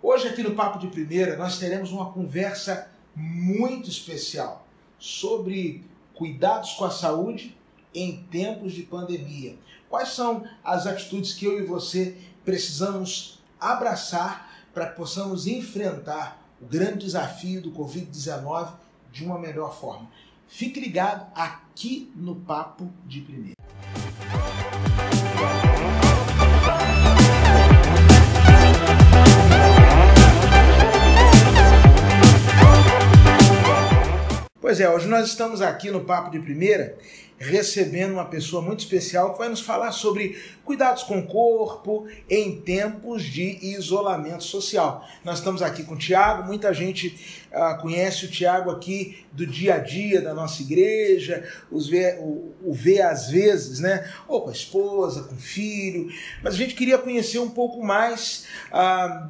Hoje aqui no Papo de Primeira nós teremos uma conversa muito especial sobre cuidados com a saúde em tempos de pandemia. Quais são as atitudes que eu e você precisamos abraçar para que possamos enfrentar o grande desafio do Covid-19 de uma melhor forma? Fique ligado aqui no Papo de Primeira. Pois é, hoje nós estamos aqui no Papo de Primeira recebendo uma pessoa muito especial que vai nos falar sobre cuidados com o corpo em tempos de isolamento social. Nós estamos aqui com o Thiago, muita gente conhece o Thiago aqui do dia a dia da nossa igreja, o vê às vezes, né? Ou com a esposa, com o filho, mas a gente queria conhecer um pouco mais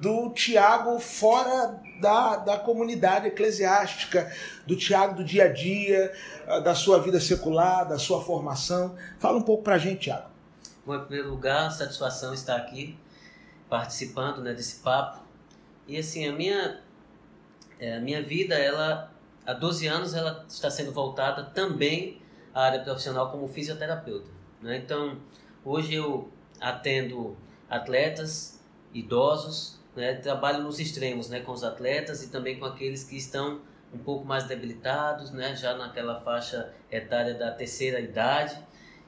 do Thiago fora da comunidade eclesiástica, do Thiago do dia a dia, da sua vida secular, da sua formação. Fala um pouco pra gente, Thiago. Bom, em primeiro lugar, satisfação estar aqui participando, né, desse papo. E assim, a minha vida, ela, há 12 anos, ela está sendo voltada também à área profissional como fisioterapeuta, né? Então, hoje eu atendo atletas, idosos, né? Trabalho nos extremos, né, com os atletas e também com aqueles que estão um pouco mais debilitados, né, já naquela faixa etária da terceira idade.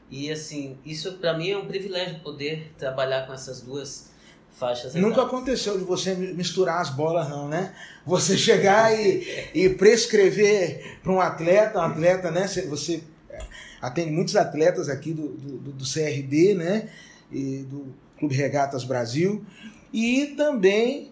E assim, isso para mim é um privilégio poder trabalhar com essas duas faixas etárias. Nunca aconteceu de você misturar as bolas não, né? Você chegar e prescrever para um atleta, né? Você atende muitos atletas aqui do CRB, né? E do Clube Regatas Brasil. E também,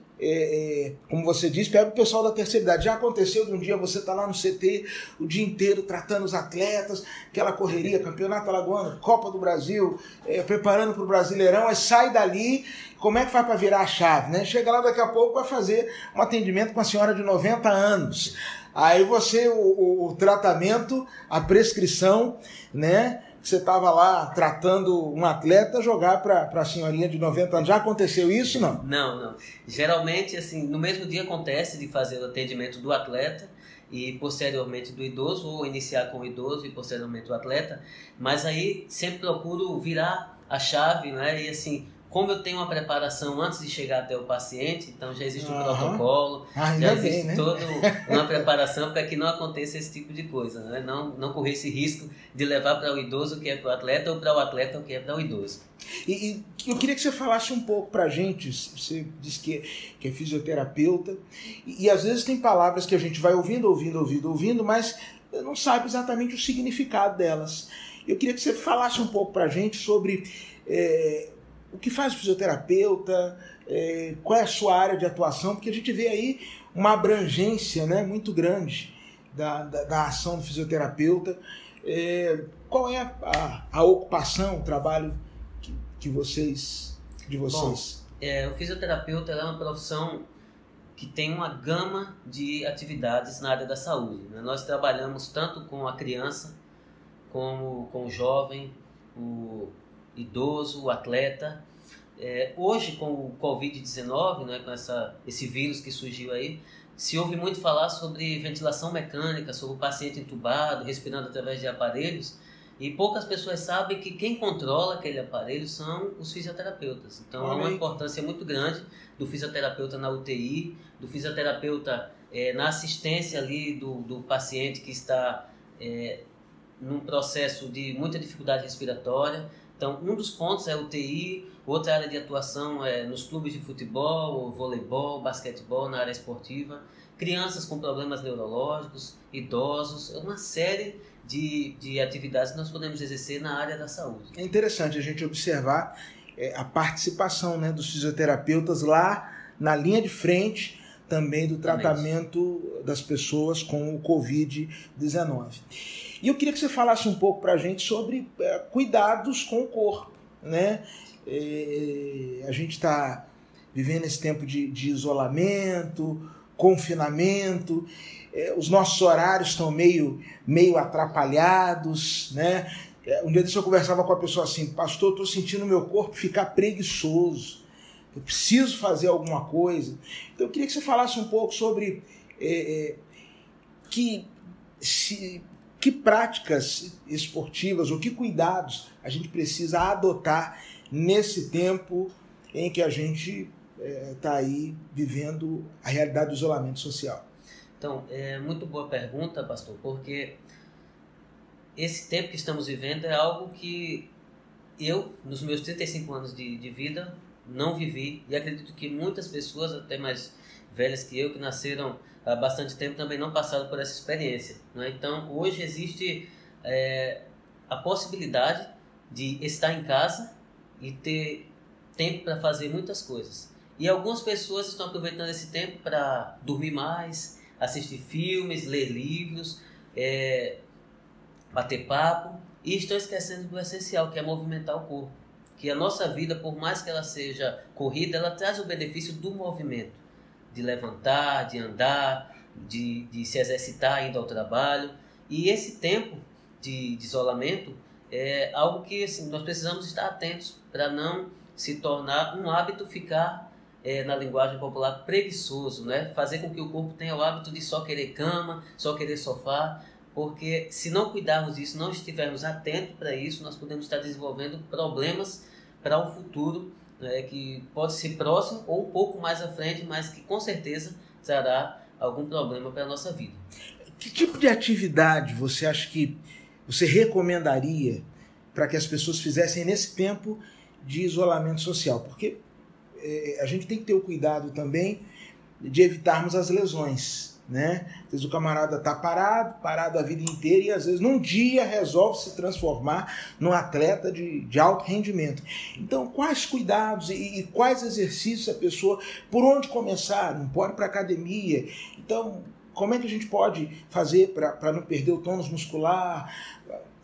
como você disse, pega o pessoal da terceira idade. Já aconteceu de um dia você estar lá no CT o dia inteiro tratando os atletas, aquela correria, Campeonato Alagoano, Copa do Brasil, preparando para o Brasileirão, aí sai dali, como é que faz para virar a chave, né? Chega lá daqui a pouco para fazer um atendimento com a senhora de 90 anos. Aí você, o tratamento, a prescrição, né? Você estava lá tratando um atleta, jogar para a senhorinha de 90 anos. Já aconteceu isso, não? Não. Geralmente, assim, no mesmo dia acontece de fazer o atendimento do atleta e posteriormente do idoso, ou iniciar com o idoso e posteriormente o atleta, mas aí sempre procuro virar a chave, né? E assim, como eu tenho uma preparação antes de chegar até o paciente, então já existe um protocolo, já existe, né, toda uma preparação para que não aconteça esse tipo de coisa, né? Não correr esse risco de levar para o idoso o que é para o atleta ou para o atleta o que é para o idoso. E eu queria que você falasse um pouco para a gente. Você disse que é fisioterapeuta e às vezes tem palavras que a gente vai ouvindo, mas não sabe exatamente o significado delas. Eu queria que você falasse um pouco para a gente sobre o que faz o fisioterapeuta, qual é a sua área de atuação, porque a gente vê aí uma abrangência, né, muito grande da ação do fisioterapeuta. Qual é a ocupação, o trabalho de vocês? Bom, o fisioterapeuta é uma profissão que tem uma gama de atividades na área da saúde, né? Nós trabalhamos tanto com a criança, como com o jovem, o idoso, o atleta. Hoje, com o Covid-19, né, com esse vírus que surgiu aí, se ouve muito falar sobre ventilação mecânica, sobre o paciente entubado, respirando através de aparelhos, e poucas pessoas sabem que quem controla aquele aparelho são os fisioterapeutas. Então, há uma importância muito grande do fisioterapeuta na UTI, do fisioterapeuta na assistência ali do paciente que está num processo de muita dificuldade respiratória. Então, um dos pontos é a UTI, outra área de atuação é nos clubes de futebol, voleibol, basquetebol, na área esportiva, crianças com problemas neurológicos, idosos, uma série de atividades que nós podemos exercer na área da saúde. É interessante a gente observar a participação, né, dos fisioterapeutas lá na linha de frente também do tratamento das pessoas com o Covid-19. E eu queria que você falasse um pouco para a gente sobre cuidados com o corpo, né? A gente está vivendo esse tempo de isolamento, confinamento, os nossos horários estão meio atrapalhados, né? Um dia desse eu conversava com a pessoa assim: pastor, eu estou sentindo meu corpo ficar preguiçoso. eu preciso fazer alguma coisa. Então eu queria que você falasse um pouco sobre que práticas esportivas ou que cuidados a gente precisa adotar nesse tempo em que a gente está aí vivendo a realidade do isolamento social. Então, é muito boa pergunta, pastor, porque esse tempo que estamos vivendo é algo que eu, nos meus 35 anos de vida, não vivi, e acredito que muitas pessoas, até mais velhas que eu, que nasceram há bastante tempo, também não passaram por essa experiência, né? Então, hoje existe a possibilidade de estar em casa e ter tempo para fazer muitas coisas. E algumas pessoas estão aproveitando esse tempo para dormir mais, assistir filmes, ler livros, bater papo, e estão esquecendo do essencial, que é movimentar o corpo. Que a nossa vida, por mais que ela seja corrida, ela traz o benefício do movimento, de levantar, de andar, de se exercitar indo ao trabalho. E esse tempo de isolamento é algo que assim, nós precisamos estar atentos para não se tornar um hábito, ficar, na linguagem popular, preguiçoso, né? Fazer com que o corpo tenha o hábito de só querer cama, só querer sofá, porque se não cuidarmos disso, não estivermos atentos para isso, nós podemos estar desenvolvendo problemas para o futuro, né, que pode ser próximo ou um pouco mais à frente, mas que com certeza trará algum problema para a nossa vida. Que tipo de atividade você acha que você recomendaria para que as pessoas fizessem nesse tempo de isolamento social? Porque a gente tem que ter o cuidado também de evitarmos as lesões, né? Às vezes o camarada está parado a vida inteira e às vezes num dia resolve se transformar num atleta de alto rendimento. Então, quais cuidados e quais exercícios a pessoa, por onde começar? Não pode ir para academia. Então, como é que a gente pode fazer para não perder o tônus muscular?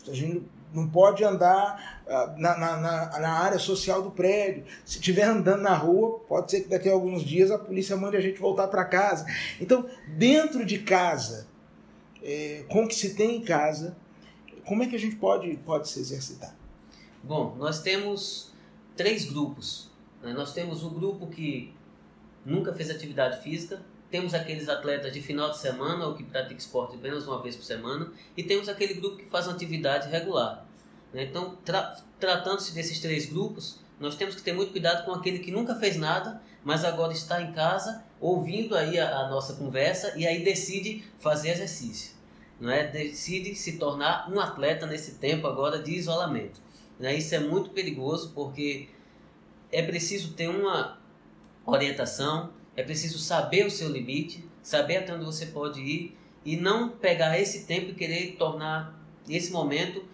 A gente não pode andar na área social do prédio. Se estiver andando na rua, pode ser que daqui a alguns dias a polícia mande a gente voltar para casa. Então, dentro de casa, com o que se tem em casa, como é que a gente pode se exercitar? Bom, nós temos 3 grupos, né? Nós temos o grupo que nunca fez atividade física, temos aqueles atletas de final de semana ou que praticam esporte apenas uma vez por semana, e temos aquele grupo que faz uma atividade regular. Então, tratando-se desses 3 grupos, nós temos que ter muito cuidado com aquele que nunca fez nada, mas agora está em casa, ouvindo aí a nossa conversa, e aí decide fazer exercício, não é? Decide se tornar um atleta nesse tempo agora de isolamento. Isso é muito perigoso, porque é preciso ter uma orientação, é preciso saber o seu limite, saber até onde você pode ir e não pegar esse tempo e querer tornar esse momento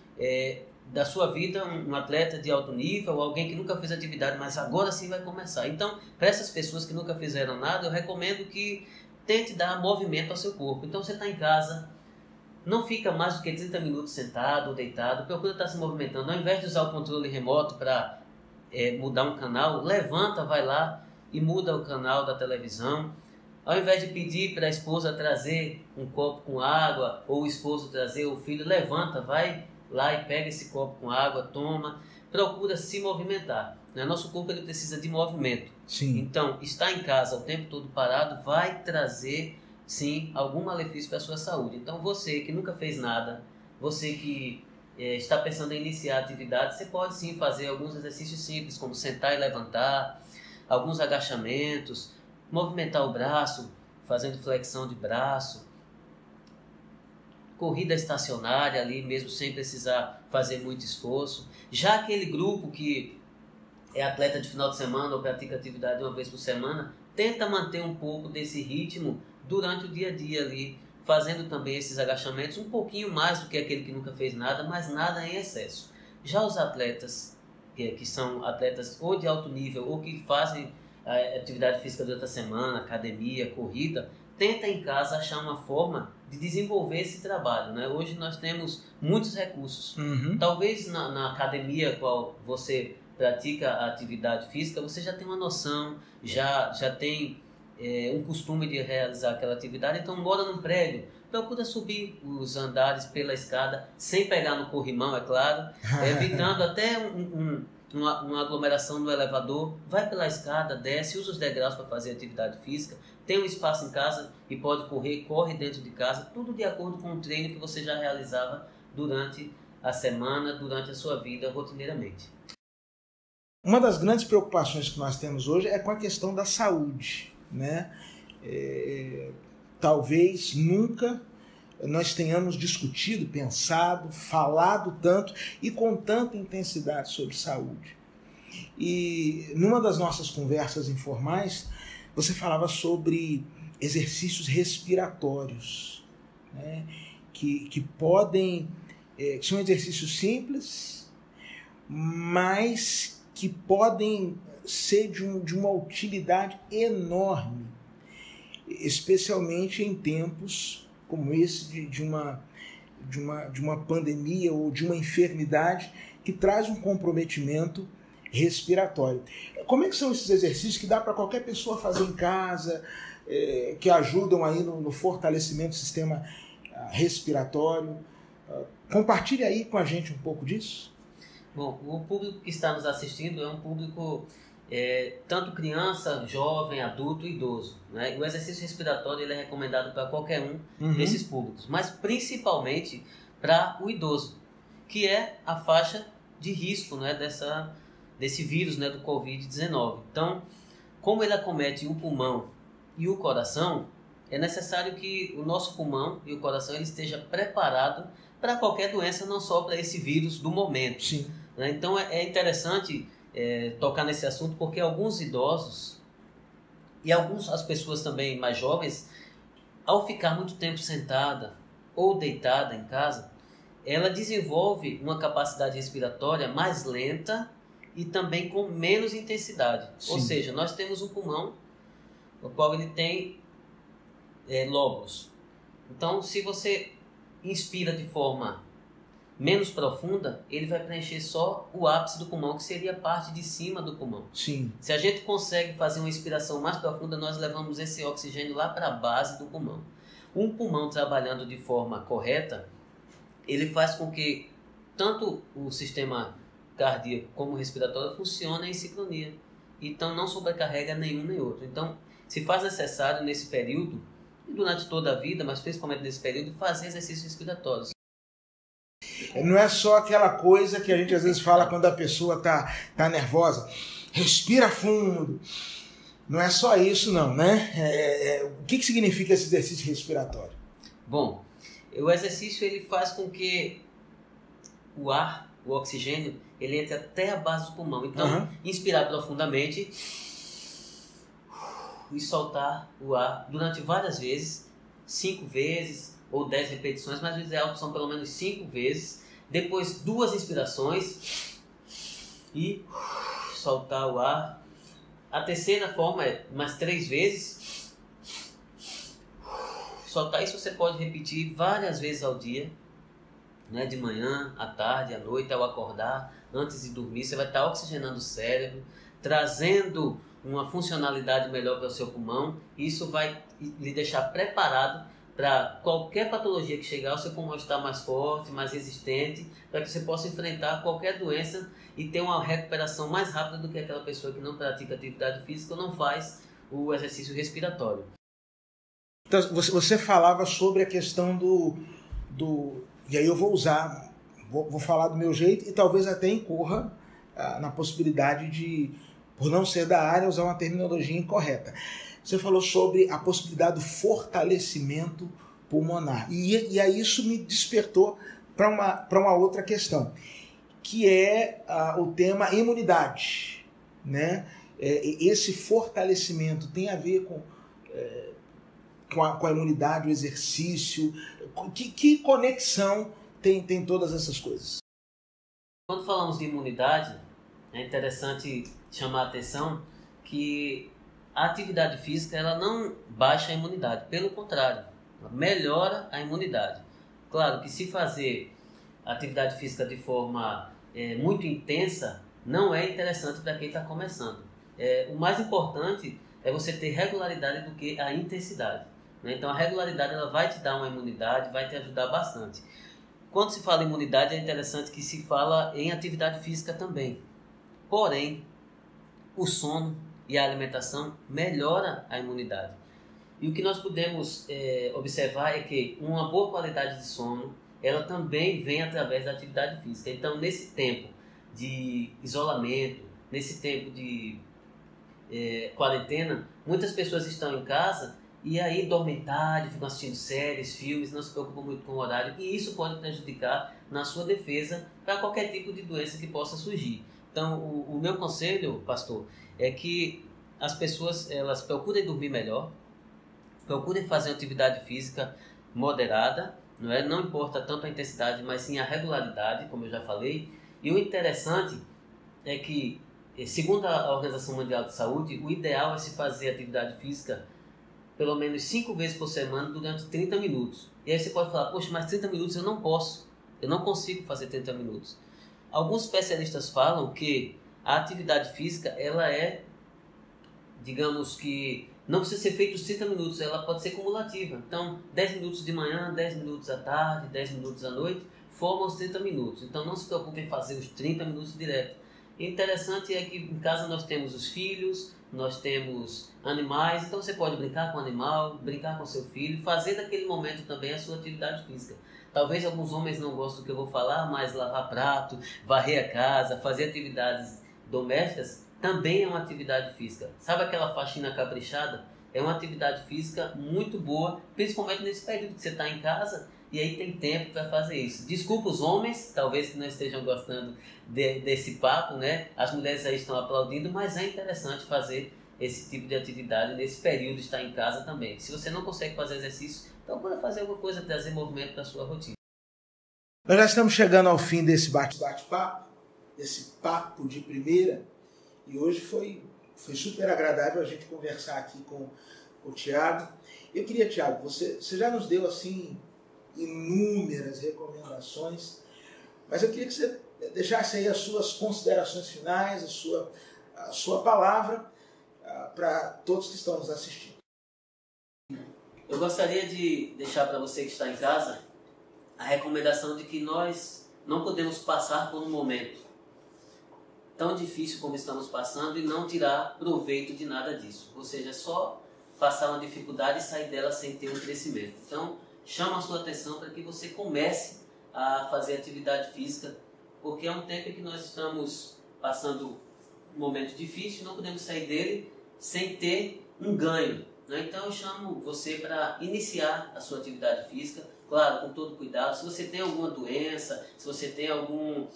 da sua vida um atleta de alto nível, alguém que nunca fez atividade, mas agora sim vai começar. Então, para essas pessoas que nunca fizeram nada, eu recomendo que tente dar movimento ao seu corpo. Então, você está em casa, não fica mais do que 30 minutos sentado ou deitado, procura estar se movimentando. Ao invés de usar o controle remoto para mudar um canal, levanta, vai lá e muda o canal da televisão. Ao invés de pedir para a esposa trazer um copo com água ou o esposo trazer o filho, levanta, vai lá e pega esse copo com água, toma, procura se movimentar. Nosso corpo ele precisa de movimento. Sim. Então, estar em casa o tempo todo parado vai trazer, sim, algum malefício para a sua saúde. Então, você que nunca fez nada, você que está pensando em iniciar atividade, você pode sim fazer alguns exercícios simples, como sentar e levantar, alguns agachamentos, movimentar o braço, fazendo flexão de braço, corrida estacionária ali mesmo sem precisar fazer muito esforço. Já aquele grupo que é atleta de final de semana ou pratica atividade uma vez por semana, tenta manter um pouco desse ritmo durante o dia a dia ali, fazendo também esses agachamentos um pouquinho mais do que aquele que nunca fez nada, mas nada em excesso. Já os atletas que são atletas ou de alto nível ou que fazem atividade física durante a semana, academia, corrida, tenta em casa achar uma forma de desenvolver esse trabalho, né? Hoje nós temos muitos recursos. Uhum. Talvez na academia qual você pratica a atividade física, você já tem uma noção, já tem um costume de realizar aquela atividade. Então, mora num prédio, procura subir os andares pela escada, sem pegar no corrimão, é claro, evitando até uma aglomeração no elevador, vai pela escada, desce, usa os degraus para fazer atividade física, tem um espaço em casa e pode correr, corre dentro de casa, tudo de acordo com o treino que você já realizava durante a semana, durante a sua vida rotineiramente. Uma das grandes preocupações que nós temos hoje é com a questão da saúde, né? Talvez nunca nós tenhamos discutido, pensado, falado tanto e com tanta intensidade sobre saúde. E numa das nossas conversas informais, você falava sobre exercícios respiratórios, né? que podem, que são exercícios simples, mas que podem ser de uma utilidade enorme, especialmente em tempos como esse de uma pandemia ou de uma enfermidade que traz um comprometimento respiratório. Como é que são esses exercícios que dá para qualquer pessoa fazer em casa, que ajudam aí no fortalecimento do sistema respiratório? Compartilhe aí com a gente um pouco disso. Bom, o público que está nos assistindo é um público tanto criança, jovem, adulto e idoso, né? O exercício respiratório ele é recomendado para qualquer um desses públicos, mas principalmente para o idoso, que é a faixa de risco, né, desse vírus, né, do Covid-19. Então, como ele acomete o pulmão e o coração, é necessário que o nosso pulmão e o coração ele esteja preparado para qualquer doença, não só para esse vírus do momento. Sim. Né? Então é interessante tocar nesse assunto, porque alguns idosos e as pessoas também mais jovens, ao ficar muito tempo sentada ou deitada em casa, ela desenvolve uma capacidade respiratória mais lenta e também com menos intensidade. Sim. Ou seja, nós temos um pulmão, o qual ele tem lóbulos. Então, se você inspira de forma menos profunda, ele vai preencher só o ápice do pulmão, que seria a parte de cima do pulmão. Sim. Se a gente consegue fazer uma inspiração mais profunda, nós levamos esse oxigênio lá para a base do pulmão. Um pulmão trabalhando de forma correta, ele faz com que tanto o sistema cardíaco como o respiratório funcionem em sincronia. Então não sobrecarrega nenhum nem outro. Então se faz necessário nesse período, e durante toda a vida, mas principalmente nesse período, fazer exercícios respiratórios. Não é só aquela coisa que a gente às vezes fala quando a pessoa tá nervosa. Respira fundo. Não é só isso não, né? O que significa esse exercício respiratório? Bom, o exercício ele faz com que o ar, o oxigênio, ele entre até a base do pulmão. Então, inspirar profundamente e soltar o ar durante várias vezes, 5 vezes ou 10 repetições, mas o ideal são pelo menos 5 vezes. Depois 2 inspirações e soltar o ar. A terceira forma é mais 3 vezes. Soltar isso você pode repetir várias vezes ao dia, né? De manhã, à tarde, à noite, ao acordar, antes de dormir. Você vai estar oxigenando o cérebro, trazendo uma funcionalidade melhor para o seu pulmão. Isso vai lhe deixar preparado para qualquer patologia que chegar, o seu pulmão está mais forte, mais resistente, para que você possa enfrentar qualquer doença e ter uma recuperação mais rápida do que aquela pessoa que não pratica atividade física ou não faz o exercício respiratório. Então, você falava sobre a questão e aí eu vou falar do meu jeito e talvez até incorra na possibilidade de, por não ser da área, usar uma terminologia incorreta. Você falou sobre a possibilidade do fortalecimento pulmonar. E aí isso me despertou para uma outra questão, que é o tema imunidade, né? Esse fortalecimento tem a ver com a imunidade, o exercício. Que conexão tem todas essas coisas? Quando falamos de imunidade, é interessante chamar a atenção que a atividade física ela não baixa a imunidade, pelo contrário, melhora a imunidade. Claro que se fazer atividade física de forma muito intensa, não é interessante para quem está começando. O mais importante é você ter regularidade do que a intensidade, né? Então a regularidade ela vai te dar uma imunidade, vai te ajudar bastante. Quando se fala em imunidade, é interessante que se fala em atividade física também. Porém, o sono e a alimentação melhora a imunidade. E o que nós podemos observar é que uma boa qualidade de sono, ela também vem através da atividade física. Então, nesse tempo de isolamento, nesse tempo de quarentena, muitas pessoas estão em casa e aí dormem tarde, ficam assistindo séries, filmes, não se preocupam muito com o horário, e isso pode prejudicar na sua defesa para qualquer tipo de doença que possa surgir. Então, o meu conselho, pastor, é que as pessoas elas procurem dormir melhor, procurem fazer uma atividade física moderada, não é? Não importa tanto a intensidade, mas sim a regularidade, como eu já falei. E o interessante é que, segundo a Organização Mundial de Saúde, o ideal é se fazer atividade física pelo menos 5 vezes por semana durante 30 minutos. E aí você pode falar, poxa, mas 30 minutos eu não posso, eu não consigo fazer 30 minutos. Alguns especialistas falam que a atividade física, ela é, digamos que, não precisa ser feita os 30 minutos, ela pode ser cumulativa. Então, 10 minutos de manhã, 10 minutos à tarde, 10 minutos à noite, formam os 30 minutos. Então, não se preocupe em fazer os 30 minutos direto. E interessante é que em casa nós temos os filhos, nós temos animais, então você pode brincar com o animal, brincar com seu filho, fazer daquele momento também a sua atividade física. Talvez alguns homens não gostem do que eu vou falar, mas lavar prato, varrer a casa, fazer atividades domésticas também é uma atividade física. Sabe aquela faxina caprichada? É uma atividade física muito boa, principalmente nesse período que você está em casa e aí tem tempo para fazer isso. Desculpa os homens, talvez que não estejam gostando desse papo, né? As mulheres aí estão aplaudindo, mas é interessante fazer esse tipo de atividade nesse período de estar em casa também. Se você não consegue fazer exercício, procura fazer alguma coisa, trazer movimento para a sua rotina. Nós já estamos chegando ao fim desse bate-papo, desse papo de primeira, e hoje foi super agradável a gente conversar aqui com o Thiago. Eu queria, Thiago, você já nos deu assim inúmeras recomendações, mas eu queria que você deixasse aí as suas considerações finais, a sua palavra para todos que estão nos assistindo. Eu gostaria de deixar para você que está em casa a recomendação de que nós não podemos passar por um momento tão difícil como estamos passando e não tirar proveito de nada disso. Ou seja, só passar uma dificuldade e sair dela sem ter um crescimento. Então, chama a sua atenção para que você comece a fazer atividade física, porque é um tempo em que nós estamos passando um momento difícil e não podemos sair dele sem ter um ganho, né? Então, eu chamo você para iniciar a sua atividade física, claro, com todo cuidado. Se você tem alguma doença, se você tem alguma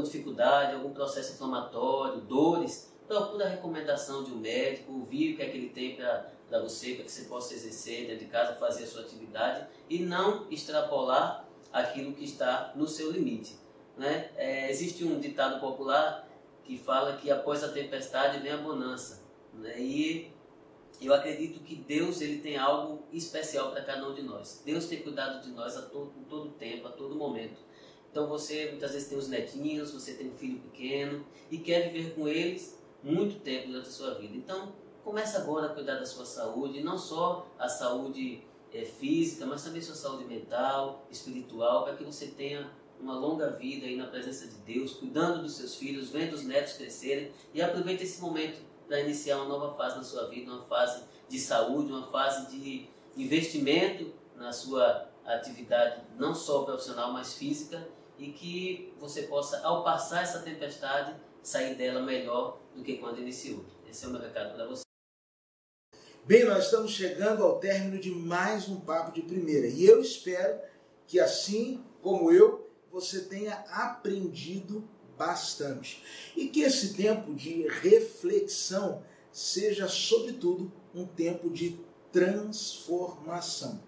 dificuldade, algum processo inflamatório, dores, procura a recomendação de um médico, ouvir o que é que ele tem para você, para que você possa exercer dentro de casa, fazer a sua atividade e não extrapolar aquilo que está no seu limite, né? Existe um ditado popular que fala que após a tempestade vem a bonança, né? E eu acredito que Deus ele tem algo especial para cada um de nós. Deus tem cuidado de nós em todo tempo, a todo momento. Então você muitas vezes tem os netinhos, você tem um filho pequeno e quer viver com eles muito tempo durante a sua vida. Então comece agora a cuidar da sua saúde, não só a saúde física, mas também a sua saúde mental, espiritual, para que você tenha uma longa vida aí na presença de Deus, cuidando dos seus filhos, vendo os netos crescerem, e aproveite esse momento para iniciar uma nova fase na sua vida, uma fase de saúde, uma fase de investimento na sua atividade, não só profissional, mas física, e que você possa, ao passar essa tempestade, sair dela melhor do que quando iniciou. Esse é o meu recado para você. Bem, nós estamos chegando ao término de mais um Papo de Primeira, e eu espero que, assim como eu, você tenha aprendido bastante. E que esse tempo de reflexão seja, sobretudo, um tempo de transformação.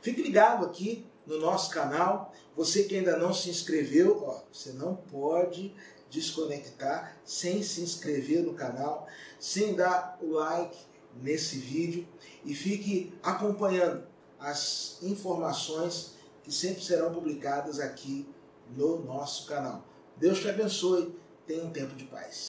Fique ligado aqui no nosso canal. Você que ainda não se inscreveu, você não pode desconectar sem se inscrever no canal, sem dar o like nesse vídeo, e fique acompanhando as informações que sempre serão publicadas aqui no nosso canal. Deus te abençoe. Tenha um tempo de paz.